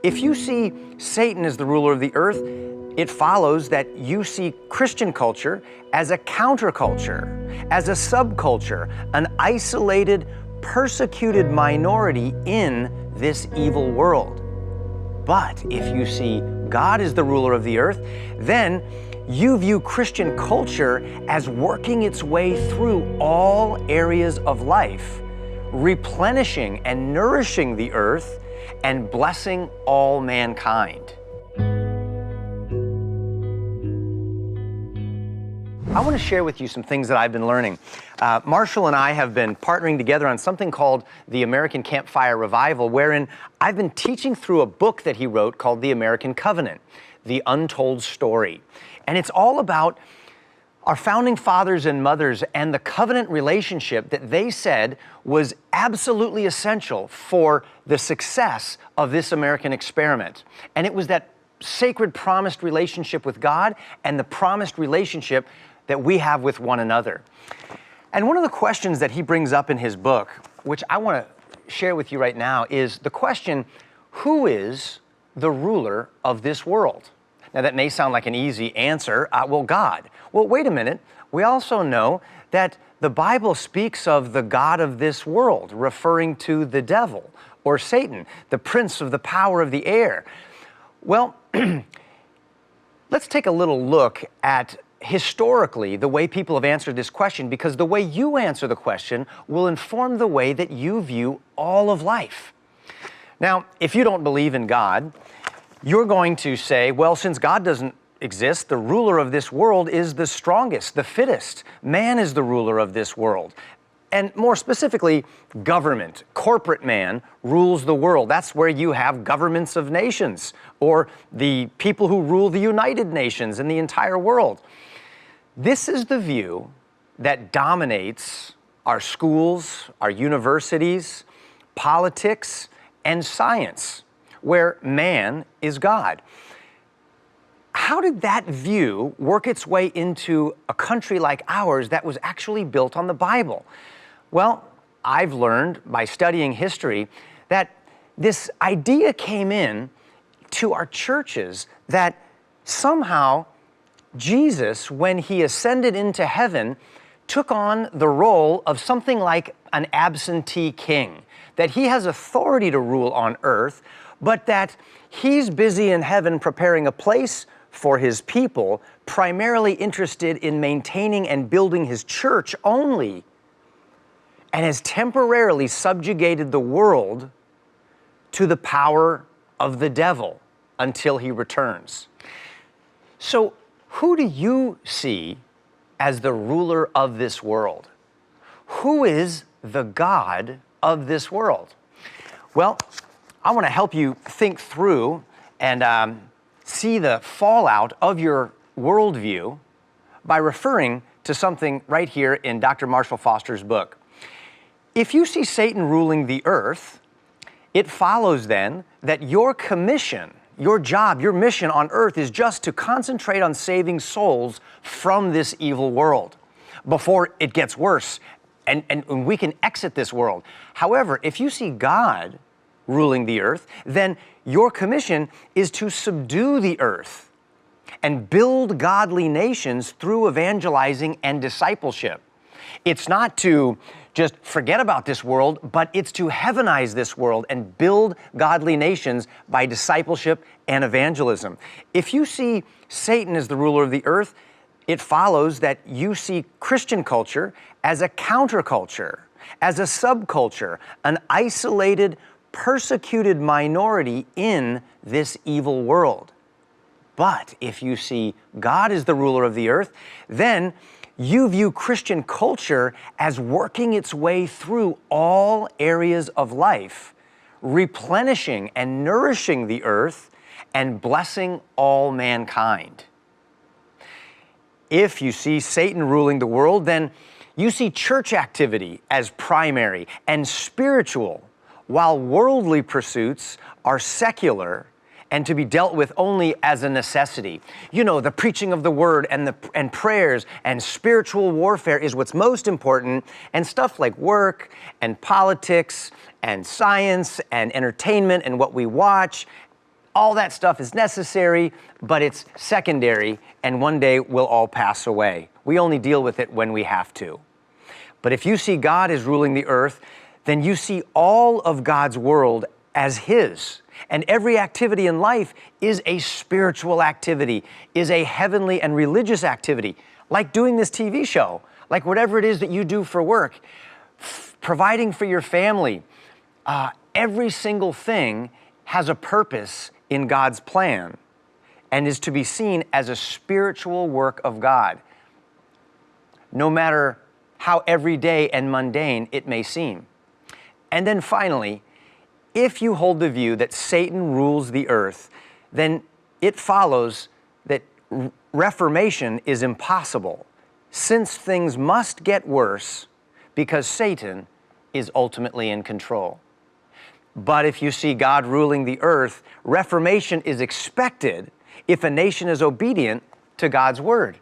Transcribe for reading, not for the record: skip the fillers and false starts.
If you see Satan as the ruler of the earth, it follows that you see Christian culture as a counterculture, as a subculture, an isolated, persecuted minority in this evil world. But if you see God as the ruler of the earth, then you view Christian culture as working its way through all areas of life, replenishing and nourishing the earth and blessing all mankind. I want to share with you some things that I've been learning. Marshall and I have been partnering together on something called the American Campfire Revival, wherein I've been teaching through a book that he wrote called The American Covenant, The Untold Story. And it's all about our founding fathers and mothers and the covenant relationship that they said was absolutely essential for the success of this American experiment. And it was that sacred promised relationship with God and the promised relationship that we have with one another. And one of the questions that he brings up in his book, which I want to share with you right now, is the question, who is the ruler of this world? Now that may sound like an easy answer, well, God. Well, wait a minute. We also know that the Bible speaks of the God of this world, referring to the devil or Satan, the prince of the power of the air. Well, let's take a little look at historically the way people have answered this question, because the way you answer the question will inform the way that you view all of life. Now, if you don't believe in God, you're going to say, well, since God doesn't exist, the ruler of this world is the strongest, the fittest. Man is the ruler of this world. And more specifically, government, corporate man rules the world. That's where you have governments of nations, or the people who rule the United Nations and the entire world. This is the view that dominates our schools, our universities, politics, and science, where man is God. How did that view work its way into a country like ours that was actually built on the Bible? Well, I've learned by studying history that this idea came in to our churches that somehow Jesus, when he ascended into heaven, took on the role of something like an absentee king, that he has authority to rule on earth, but that he's busy in heaven preparing a place for his people, primarily interested in maintaining and building his church only, and has temporarily subjugated the world to the power of the devil until he returns. So, who do you see as the ruler of this world? Who is the God of this world? Well, I want to help you think through and see the fallout of your worldview by referring to something right here in Dr. Marshall Foster's book. If you see Satan ruling the earth, it follows then that your commission, your job, your mission on earth is just to concentrate on saving souls from this evil world before it gets worse and we can exit this world. However, if you see God ruling the earth, then your commission is to subdue the earth and build godly nations through evangelizing and discipleship. It's not to just forget about this world, but it's to heavenize this world and build godly nations by discipleship and evangelism. If you see Satan as the ruler of the earth, it follows that you see Christian culture as a counterculture, as a subculture, an isolated, persecuted minority in this evil world. But if you see God as the ruler of the earth, then you view Christian culture as working its way through all areas of life, replenishing and nourishing the earth and blessing all mankind. If you see Satan ruling the world, then you see church activity as primary and spiritual, while worldly pursuits are secular and to be dealt with only as a necessity. You know, the preaching of the word and prayers and spiritual warfare is what's most important, and stuff like work and politics and science and entertainment and what we watch, all that stuff is necessary, but it's secondary, and one day we'll all pass away. We only deal with it when we have to. But if you see God as ruling the earth, then you see all of God's world as His. And every activity in life is a spiritual activity, is a heavenly and religious activity, like doing this TV show, like whatever it is that you do for work, providing for your family. Every single thing has a purpose in God's plan and is to be seen as a spiritual work of God, no matter how everyday and mundane it may seem. And then finally, if you hold the view that Satan rules the earth, then it follows that reformation is impossible, since things must get worse because Satan is ultimately in control. But if you see God ruling the earth, reformation is expected if a nation is obedient to God's word.